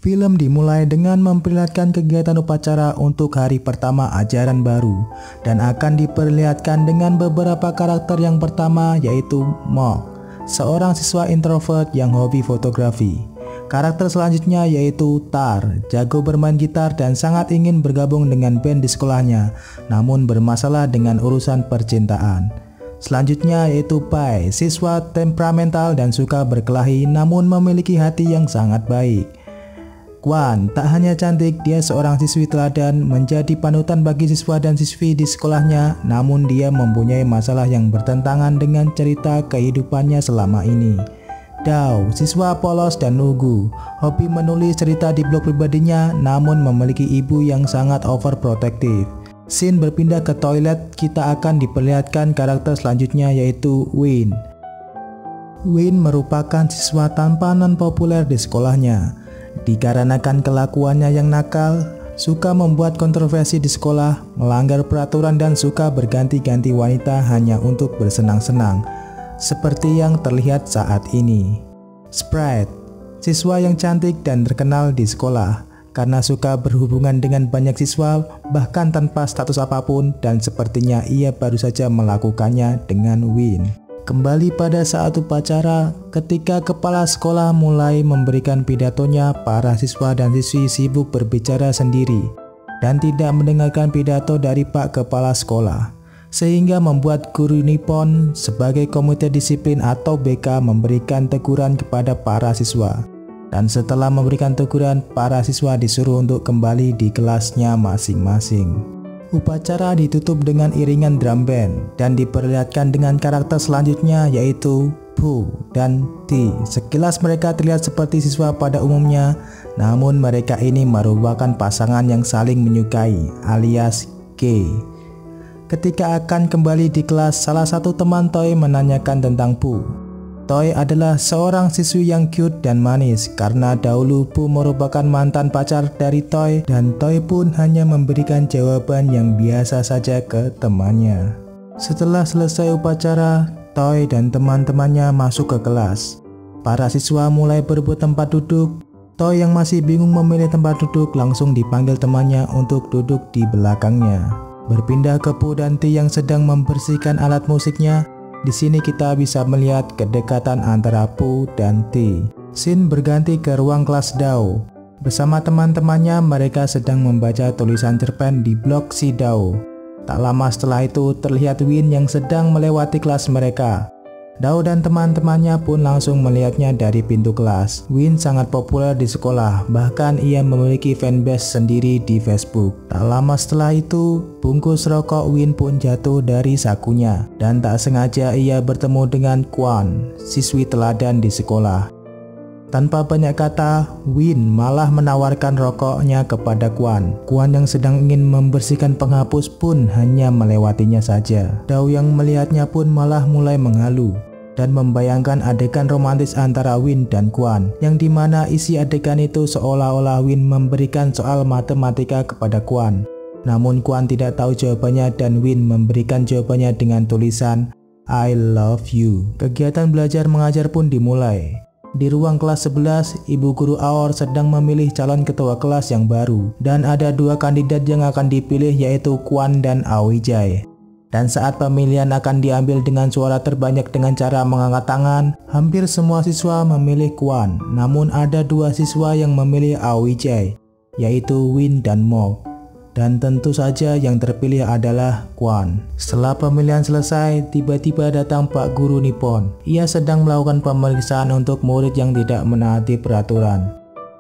Film dimulai dengan memperlihatkan kegiatan upacara untuk hari pertama ajaran baru dan akan diperlihatkan dengan beberapa karakter. Yang pertama yaitu Mok, seorang siswa introvert yang hobi fotografi. Karakter selanjutnya yaitu Tar, jago bermain gitar dan sangat ingin bergabung dengan band di sekolahnya, namun bermasalah dengan urusan percintaan. Selanjutnya yaitu Pai, siswa temperamental dan suka berkelahi namun memiliki hati yang sangat baik. Kwan tak hanya cantik, dia seorang siswi teladan, menjadi panutan bagi siswa dan siswi di sekolahnya, namun dia mempunyai masalah yang bertentangan dengan cerita kehidupannya selama ini. Dao, siswa polos dan lugu, hobi menulis cerita di blog pribadinya namun memiliki ibu yang sangat overprotective. Scene berpindah ke toilet, kita akan diperlihatkan karakter selanjutnya yaitu Win. Win merupakan siswa tampanan populer di sekolahnya. Dikarenakan kelakuannya yang nakal, suka membuat kontroversi di sekolah, melanggar peraturan dan suka berganti-ganti wanita hanya untuk bersenang-senang, seperti yang terlihat saat ini. Sprite, siswa yang cantik dan terkenal di sekolah karena suka berhubungan dengan banyak siswa bahkan tanpa status apapun, dan sepertinya ia baru saja melakukannya dengan Win. Kembali pada saat upacara, ketika kepala sekolah mulai memberikan pidatonya, para siswa dan siswi sibuk berbicara sendiri dan tidak mendengarkan pidato dari Pak Kepala Sekolah, sehingga membuat guru Nippon sebagai komite disiplin atau BK memberikan teguran kepada para siswa. Dan setelah memberikan teguran, para siswa disuruh untuk kembali di kelasnya masing-masing. Upacara ditutup dengan iringan drum band dan diperlihatkan dengan karakter selanjutnya yaitu Pu dan Ti. Sekilas mereka terlihat seperti siswa pada umumnya, namun mereka ini merupakan pasangan yang saling menyukai alias gay. Ketika akan kembali di kelas, salah satu teman Toy menanyakan tentang Pu. Toy adalah seorang siswi yang cute dan manis karena dahulu Pu merupakan mantan pacar dari Toy, dan Toy pun hanya memberikan jawaban yang biasa saja ke temannya. Setelah selesai upacara, Toy dan teman-temannya masuk ke kelas. Para siswa mulai berebut tempat duduk. Toy yang masih bingung memilih tempat duduk langsung dipanggil temannya untuk duduk di belakangnya. Berpindah ke Pu dan Ti yang sedang membersihkan alat musiknya. Di sini kita bisa melihat kedekatan antara Pu dan Ti. Scene berganti ke ruang kelas Dao. Bersama teman-temannya, mereka sedang membaca tulisan cerpen di blog si Dao. Tak lama setelah itu terlihat Win yang sedang melewati kelas mereka. Dao dan teman-temannya pun langsung melihatnya dari pintu kelas. Win sangat populer di sekolah, bahkan ia memiliki fanbase sendiri di Facebook. Tak lama setelah itu, bungkus rokok Win pun jatuh dari sakunya, dan tak sengaja ia bertemu dengan Kwan, siswi teladan di sekolah. Tanpa banyak kata, Win malah menawarkan rokoknya kepada Kwan. Kwan yang sedang ingin membersihkan penghapus pun hanya melewatinya saja. Dao yang melihatnya pun malah mulai menghalu dan membayangkan adegan romantis antara Win dan Kwan, yang dimana isi adegan itu seolah-olah Win memberikan soal matematika kepada Kwan. Namun Kwan tidak tahu jawabannya dan Win memberikan jawabannya dengan tulisan I love you. Kegiatan belajar mengajar pun dimulai. Di ruang kelas 11, Ibu Guru Aor sedang memilih calon ketua kelas yang baru, dan ada dua kandidat yang akan dipilih yaitu Kwan dan Awijay. Dan saat pemilihan akan diambil dengan suara terbanyak dengan cara mengangkat tangan, hampir semua siswa memilih Kwan. Namun ada dua siswa yang memilih Awijay, yaitu Win dan Mok. Dan tentu saja yang terpilih adalah Kwan. Setelah pemilihan selesai, tiba-tiba datang Pak Guru Nippon. Ia sedang melakukan pemeriksaan untuk murid yang tidak menaati peraturan.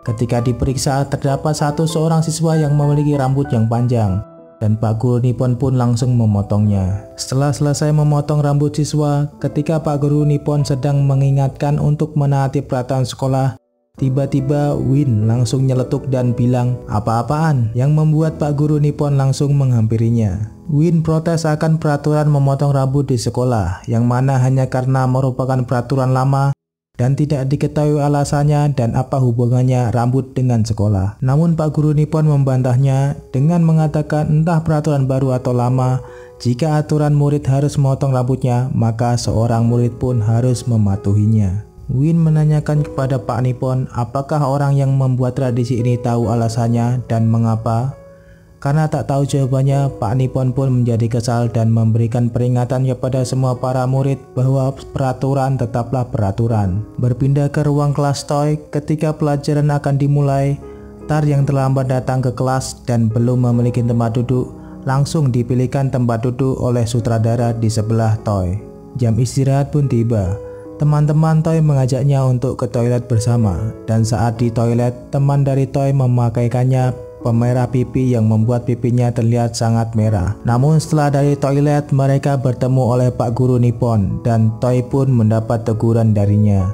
Ketika diperiksa, terdapat seorang siswa yang memiliki rambut yang panjang, dan Pak Guru Nippon pun langsung memotongnya. Setelah selesai memotong rambut siswa, ketika Pak Guru Nippon sedang mengingatkan untuk menaati peraturan sekolah, tiba-tiba Win langsung nyeletuk dan bilang apa-apaan, yang membuat Pak Guru Nippon langsung menghampirinya. Win protes akan peraturan memotong rambut di sekolah, yang mana hanya karena merupakan peraturan lama dan tidak diketahui alasannya dan apa hubungannya rambut dengan sekolah. Namun Pak Guru Nippon membantahnya dengan mengatakan entah peraturan baru atau lama, jika aturan murid harus memotong rambutnya, maka seorang murid pun harus mematuhinya. Win menanyakan kepada Pak Nippon apakah orang yang membuat tradisi ini tahu alasannya dan mengapa. Karena tak tahu jawabannya, Pak Nippon pun menjadi kesal dan memberikan peringatan kepada semua para murid bahwa peraturan tetaplah peraturan. Berpindah ke ruang kelas Toy, ketika pelajaran akan dimulai, Tar yang terlambat datang ke kelas dan belum memiliki tempat duduk, langsung dipilihkan tempat duduk oleh sutradara di sebelah Toy. Jam istirahat pun tiba. Teman-teman Toy mengajaknya untuk ke toilet bersama, dan saat di toilet, teman dari Toy memakaikannya pemerah pipi yang membuat pipinya terlihat sangat merah. Namun setelah dari toilet, mereka bertemu oleh Pak Guru Nippon dan Toy pun mendapat teguran darinya.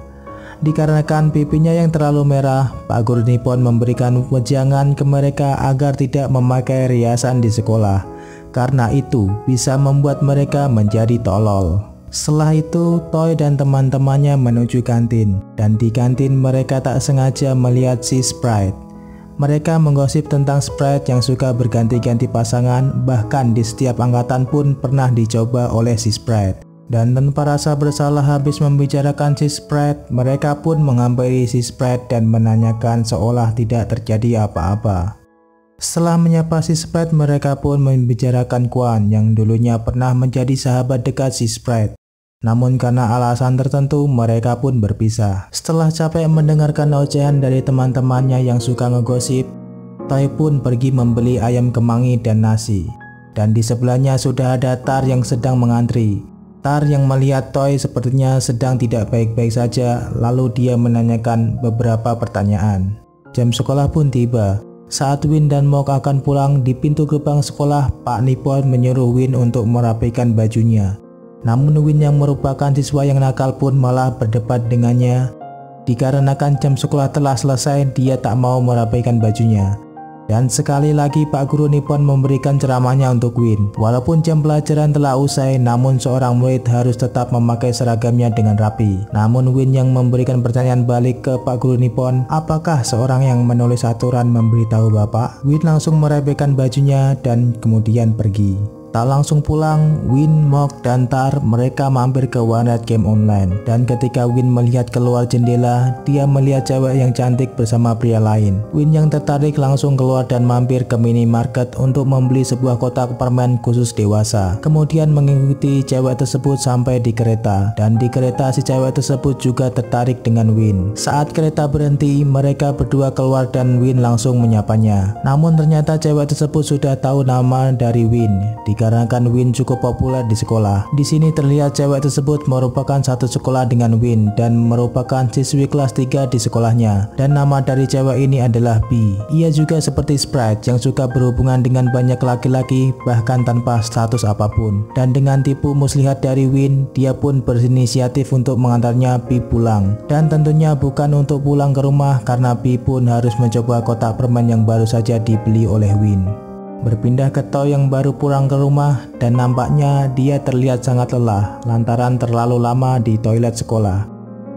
Dikarenakan pipinya yang terlalu merah, Pak Guru Nippon memberikan wejangan ke mereka agar tidak memakai riasan di sekolah, karena itu bisa membuat mereka menjadi tolol. Setelah itu, Toy dan teman-temannya menuju kantin, dan di kantin mereka tak sengaja melihat si Sprite. Mereka menggosip tentang Sprite yang suka berganti-ganti pasangan, bahkan di setiap angkatan pun pernah dicoba oleh si Sprite. Dan tanpa rasa bersalah habis membicarakan si Sprite, mereka pun menghampiri si Sprite dan menanyakan seolah tidak terjadi apa-apa. Setelah menyapa si Sprite, mereka pun membicarakan Quan yang dulunya pernah menjadi sahabat dekat si Sprite. Namun karena alasan tertentu, mereka pun berpisah. Setelah capek mendengarkan ocehan dari teman-temannya yang suka ngegosip, Toy pun pergi membeli ayam kemangi dan nasi. Dan di sebelahnya sudah ada Tar yang sedang mengantri. Tar yang melihat Toy sepertinya sedang tidak baik-baik saja, lalu dia menanyakan beberapa pertanyaan. Jam sekolah pun tiba. Saat Win dan Mok akan pulang, di pintu gerbang sekolah, Pak Nippon menyuruh Win untuk merapikan bajunya. Namun Win yang merupakan siswa yang nakal pun malah berdebat dengannya. Dikarenakan jam sekolah telah selesai, dia tak mau merapikan bajunya. Dan sekali lagi Pak Guru Nippon memberikan ceramahnya untuk Win. Walaupun jam pelajaran telah usai, namun seorang murid harus tetap memakai seragamnya dengan rapi. Namun Win yang memberikan pertanyaan balik ke Pak Guru Nippon, apakah seorang yang menulis aturan memberitahu Bapak? Win langsung merapikan bajunya dan kemudian pergi. Tak langsung pulang, Win, Mok, dan Tar mereka mampir ke warnet game online. Dan ketika Win melihat keluar jendela, dia melihat cewek yang cantik bersama pria lain. Win yang tertarik langsung keluar dan mampir ke minimarket untuk membeli sebuah kotak permen khusus dewasa. Kemudian mengikuti cewek tersebut sampai di kereta. Dan di kereta si cewek tersebut juga tertarik dengan Win. Saat kereta berhenti, mereka berdua keluar dan Win langsung menyapanya. Namun ternyata cewek tersebut sudah tahu nama dari Win. Dikarenakan Win cukup populer di sekolah. Di sini terlihat cewek tersebut merupakan satu sekolah dengan Win dan merupakan siswi kelas 3 di sekolahnya. Dan nama dari cewek ini adalah B. Ia juga seperti Sprite yang suka berhubungan dengan banyak laki-laki bahkan tanpa status apapun. Dan dengan tipu muslihat dari Win, dia pun berinisiatif untuk mengantarnya B pulang. Dan tentunya bukan untuk pulang ke rumah karena B pun harus mencoba kotak permen yang baru saja dibeli oleh Win. Berpindah ke Toy yang baru pulang ke rumah dan nampaknya dia terlihat sangat lelah lantaran terlalu lama di toilet sekolah.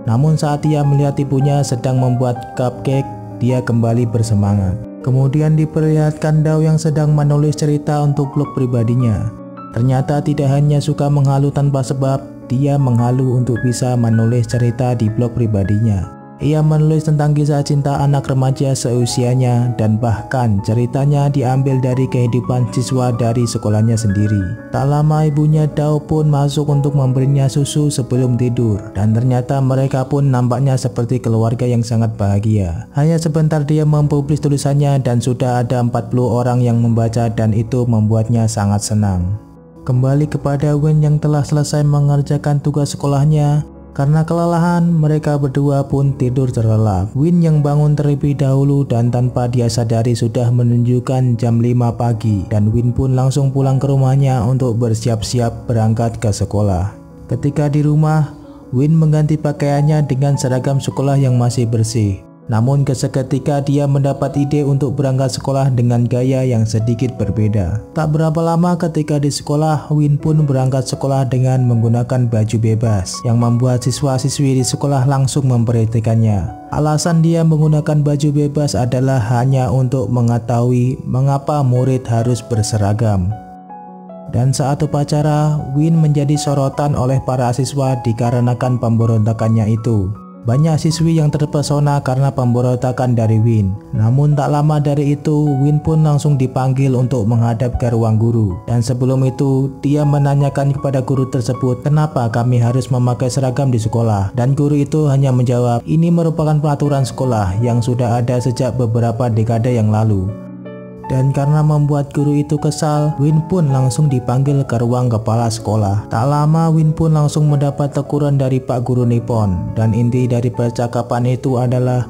Namun saat ia melihat ibunya sedang membuat cupcake, dia kembali bersemangat. Kemudian diperlihatkan Dao yang sedang menulis cerita untuk blog pribadinya. Ternyata tidak hanya suka menghalu tanpa sebab, dia menghalu untuk bisa menulis cerita di blog pribadinya. Ia menulis tentang kisah cinta anak remaja seusianya dan bahkan ceritanya diambil dari kehidupan siswa dari sekolahnya sendiri. Tak lama ibunya Dao pun masuk untuk memberinya susu sebelum tidur dan ternyata mereka pun nampaknya seperti keluarga yang sangat bahagia. Hanya sebentar dia mempublis tulisannya dan sudah ada 40 orang yang membaca dan itu membuatnya sangat senang. Kembali kepada Win yang telah selesai mengerjakan tugas sekolahnya. Karena kelelahan, mereka berdua pun tidur terlelap. Win yang bangun terlebih dahulu dan tanpa dia sadari sudah menunjukkan jam 5 pagi dan Win pun langsung pulang ke rumahnya untuk bersiap-siap berangkat ke sekolah. Ketika di rumah, Win mengganti pakaiannya dengan seragam sekolah yang masih bersih. Namun seketika dia mendapat ide untuk berangkat sekolah dengan gaya yang sedikit berbeda. Tak berapa lama ketika di sekolah, Win pun berangkat sekolah dengan menggunakan baju bebas yang membuat siswa-siswi di sekolah langsung memperhatikannya. Alasan dia menggunakan baju bebas adalah hanya untuk mengetahui mengapa murid harus berseragam. Dan saat upacara, Win menjadi sorotan oleh para siswa dikarenakan pemberontakannya itu. Banyak siswi yang terpesona karena pemberontakan dari Win. Namun tak lama dari itu, Win pun langsung dipanggil untuk menghadap ke ruang guru. Dan sebelum itu, dia menanyakan kepada guru tersebut, kenapa kami harus memakai seragam di sekolah. Dan guru itu hanya menjawab, ini merupakan peraturan sekolah yang sudah ada sejak beberapa dekade yang lalu. Dan karena membuat guru itu kesal, Win pun langsung dipanggil ke ruang kepala sekolah. Tak lama Win pun langsung mendapat teguran dari Pak Guru Nippon. Dan inti dari percakapan itu adalah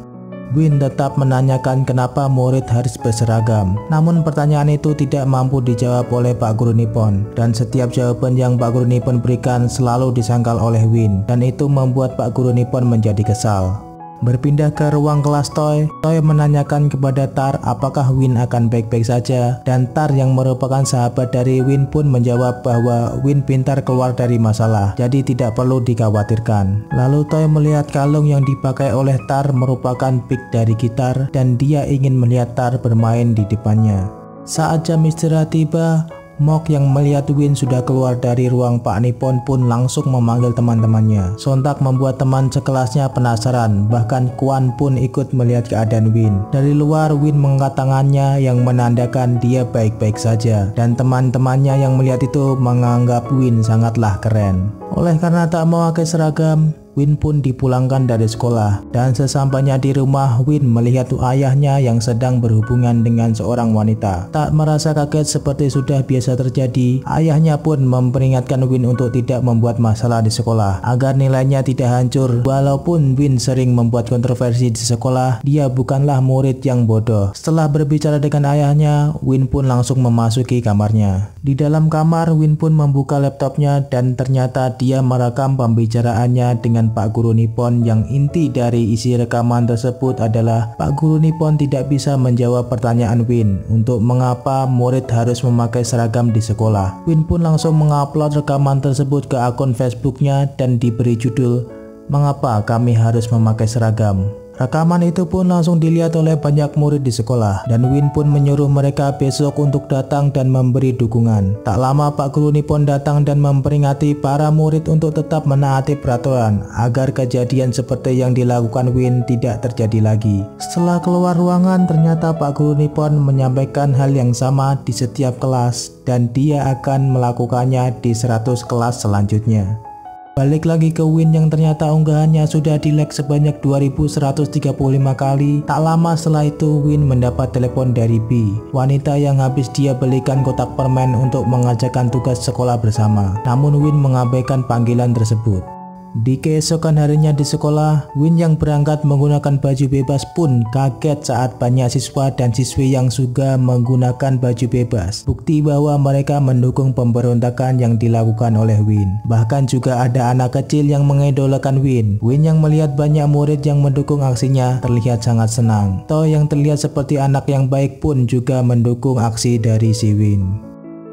Win tetap menanyakan kenapa murid harus berseragam. Namun pertanyaan itu tidak mampu dijawab oleh Pak Guru Nippon. Dan setiap jawaban yang Pak Guru Nippon berikan selalu disangkal oleh Win. Dan itu membuat Pak Guru Nippon menjadi kesal. Berpindah ke ruang kelas Toy menanyakan kepada Tar apakah Win akan baik-baik saja, dan Tar yang merupakan sahabat dari Win pun menjawab bahwa Win pintar keluar dari masalah, jadi tidak perlu dikhawatirkan. Lalu Toy melihat kalung yang dipakai oleh Tar merupakan pick dari gitar, dan dia ingin melihat Tar bermain di depannya. Saat jam istirahat tiba, Mok yang melihat Win sudah keluar dari ruang Pak Nippon pun langsung memanggil teman-temannya. Sontak membuat teman sekelasnya penasaran, bahkan Kwan pun ikut melihat keadaan Win. Dari luar, Win mengangkat tangannya yang menandakan dia baik-baik saja. Dan teman-temannya yang melihat itu menganggap Win sangatlah keren. Oleh karena tak mau pakai seragam, Win pun dipulangkan dari sekolah. Dan sesampainya di rumah, Win melihat ayahnya yang sedang berhubungan dengan seorang wanita. Tak merasa kaget seperti sudah biasa terjadi, ayahnya pun memperingatkan Win untuk tidak membuat masalah di sekolah agar nilainya tidak hancur. Walaupun Win sering membuat kontroversi di sekolah, dia bukanlah murid yang bodoh. Setelah berbicara dengan ayahnya, Win pun langsung memasuki kamarnya. Di dalam kamar, Win pun membuka laptopnya dan ternyata dia merekam pembicaraannya dengan Pak Guru Nippon, yang inti dari isi rekaman tersebut adalah Pak Guru Nippon tidak bisa menjawab pertanyaan Win untuk mengapa murid harus memakai seragam di sekolah. Win pun langsung mengupload rekaman tersebut ke akun Facebooknya dan diberi judul "Mengapa Kami Harus Memakai Seragam". Rekaman itu pun langsung dilihat oleh banyak murid di sekolah, dan Win pun menyuruh mereka besok untuk datang dan memberi dukungan. Tak lama Pak Guru Nippon datang dan memperingati para murid untuk tetap menaati peraturan agar kejadian seperti yang dilakukan Win tidak terjadi lagi. Setelah keluar ruangan, ternyata Pak Guru Nippon menyampaikan hal yang sama di setiap kelas, dan dia akan melakukannya di 100 kelas selanjutnya. Balik lagi ke Win yang ternyata unggahannya sudah di-like sebanyak 2135 kali. Tak lama setelah itu, Win mendapat telepon dari B, wanita yang habis dia belikan kotak permen untuk mengerjakan tugas sekolah bersama. Namun Win mengabaikan panggilan tersebut. Di keesokan harinya di sekolah, Win yang berangkat menggunakan baju bebas pun kaget saat banyak siswa dan siswi yang juga menggunakan baju bebas. Bukti bahwa mereka mendukung pemberontakan yang dilakukan oleh Win. Bahkan juga ada anak kecil yang mengidolakan Win. Win yang melihat banyak murid yang mendukung aksinya terlihat sangat senang. Toh yang terlihat seperti anak yang baik pun juga mendukung aksi dari si Win.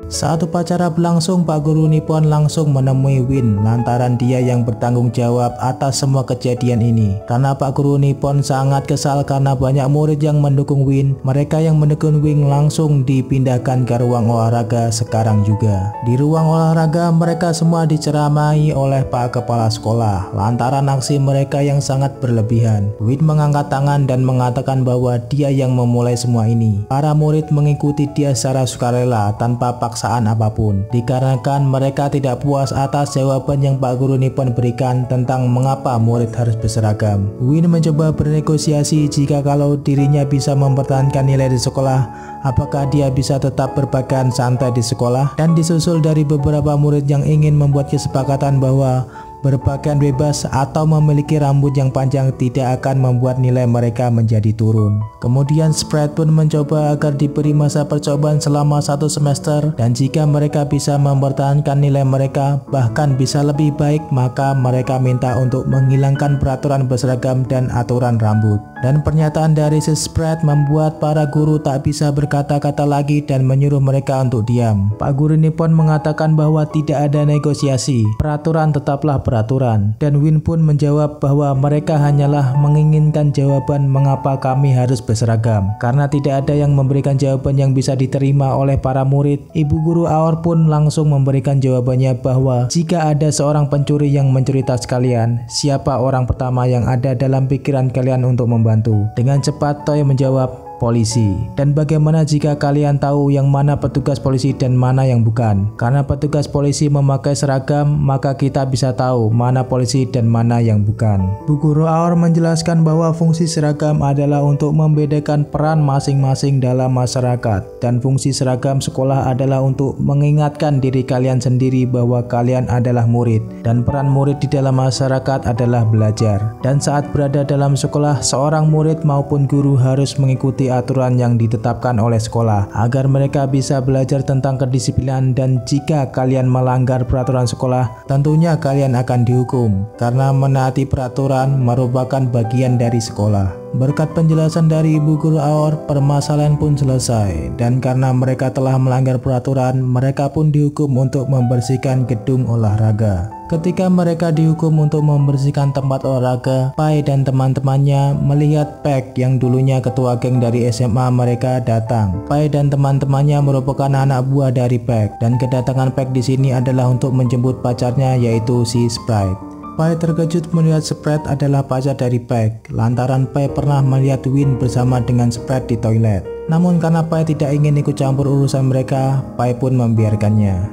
Saat upacara berlangsung, Pak Guru Nippon langsung menemui Win lantaran dia yang bertanggung jawab atas semua kejadian ini. Karena Pak Guru Nippon sangat kesal karena banyak murid yang mendukung Win, mereka yang mendukung Win langsung dipindahkan ke ruang olahraga sekarang juga. Di ruang olahraga, mereka semua diceramai oleh Pak Kepala Sekolah lantaran aksi mereka yang sangat berlebihan. Win mengangkat tangan dan mengatakan bahwa dia yang memulai semua ini. Para murid mengikuti dia secara sukarela tanpa paksaan apapun, dikarenakan mereka tidak puas atas jawaban yang Pak Guru Nippon berikan tentang mengapa murid harus berseragam. Win mencoba bernegosiasi jika kalau dirinya bisa mempertahankan nilai di sekolah, apakah dia bisa tetap berpakaian santai di sekolah, dan disusul dari beberapa murid yang ingin membuat kesepakatan bahwa berpakaian bebas atau memiliki rambut yang panjang tidak akan membuat nilai mereka menjadi turun. Kemudian Sprite pun mencoba agar diberi masa percobaan selama 1 semester, dan jika mereka bisa mempertahankan nilai mereka bahkan bisa lebih baik, maka mereka minta untuk menghilangkan peraturan berseragam dan aturan rambut. Dan pernyataan dari si Sprite membuat para guru tak bisa berkata-kata lagi dan menyuruh mereka untuk diam. Pak Guru Nippon mengatakan bahwa tidak ada negosiasi, peraturan tetaplah peraturan. peraturan. Dan Win pun menjawab bahwa mereka hanyalah menginginkan jawaban mengapa kami harus berseragam. Karena tidak ada yang memberikan jawaban yang bisa diterima oleh para murid, Ibu Guru Aor pun langsung memberikan jawabannya bahwa jika ada seorang pencuri yang mencuri tas kalian, siapa orang pertama yang ada dalam pikiran kalian untuk membantu? Dengan cepat Toy menjawab, polisi. Dan bagaimana jika kalian tahu yang mana petugas polisi dan mana yang bukan? Karena petugas polisi memakai seragam, maka kita bisa tahu mana polisi dan mana yang bukan. Bu Guru Aor menjelaskan bahwa fungsi seragam adalah untuk membedakan peran masing-masing dalam masyarakat, dan fungsi seragam sekolah adalah untuk mengingatkan diri kalian sendiri bahwa kalian adalah murid, dan peran murid di dalam masyarakat adalah belajar. Dan saat berada dalam sekolah, seorang murid maupun guru harus mengikuti aturan yang ditetapkan oleh sekolah agar mereka bisa belajar tentang kedisiplinan. Dan jika kalian melanggar peraturan sekolah, tentunya kalian akan dihukum karena menaati peraturan merupakan bagian dari sekolah. Berkat penjelasan dari Ibu Guru Aor, permasalahan pun selesai, dan karena mereka telah melanggar peraturan, mereka pun dihukum untuk membersihkan gedung olahraga. Ketika mereka dihukum untuk membersihkan tempat olahraga, Pai dan teman-temannya melihat Pack yang dulunya ketua geng dari SMA mereka datang. Pai dan teman-temannya merupakan anak buah dari Pack, dan kedatangan Pack di sini adalah untuk menjemput pacarnya, yaitu si Sprite. Pai terkejut melihat Sprite adalah pacar dari Pack, lantaran Pai pernah melihat Win bersama dengan Sprite di toilet. Namun karena Pai tidak ingin ikut campur urusan mereka, Pai pun membiarkannya.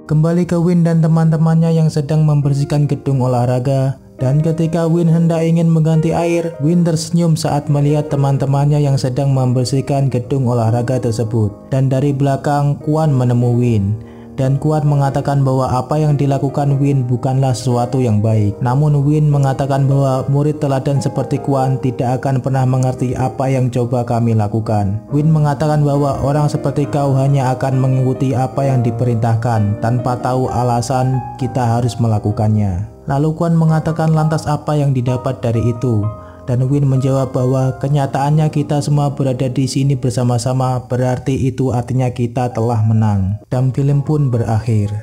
Kembali ke Win dan teman-temannya yang sedang membersihkan gedung olahraga, dan ketika Win hendak ingin mengganti air, Win tersenyum saat melihat teman-temannya yang sedang membersihkan gedung olahraga tersebut. Dan dari belakang, Kuan menemui Win. Dan Kuan mengatakan bahwa apa yang dilakukan Win bukanlah sesuatu yang baik. Namun Win mengatakan bahwa murid teladan seperti Kuan tidak akan pernah mengerti apa yang coba kami lakukan. Win mengatakan bahwa orang seperti kau hanya akan mengikuti apa yang diperintahkan tanpa tahu alasan kita harus melakukannya. Lalu Kuan mengatakan lantas apa yang didapat dari itu? Dan Win menjawab bahwa kenyataannya kita semua berada di sini bersama-sama, berarti itu artinya kita telah menang. Dan film pun berakhir.